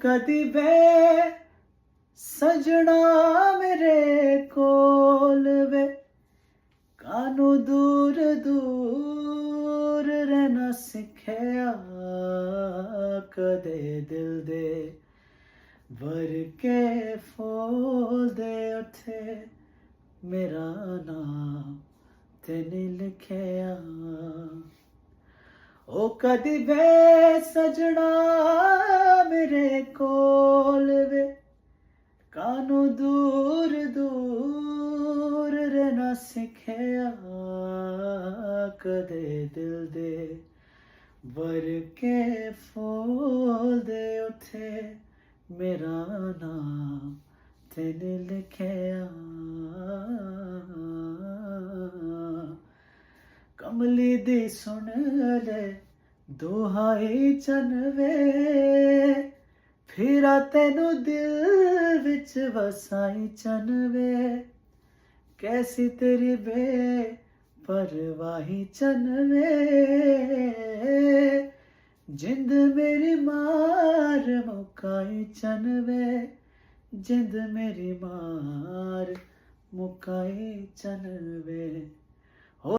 कदी वे सजना मेरे कोल वे कानू दूर दूर रहना सिखया कदे दिल दे वर के फूल दे उठे मेरा नाम तेने लिखया ओ कदी वे सजना मेरे कोल वे कानू दूर दूर रहना सिखया कदे दिल दे वर के फूल दे उठे मेरा नाम तेने लिखया कमली दी सुन ले दुहाई चनवे फिरा तेनू दिल विच वसाई चनवे कैसी तेरी बे परवाही चनवे जिंद मेरी मार मुकाई चनवे जिंद मेरी मार मुकाई चनवे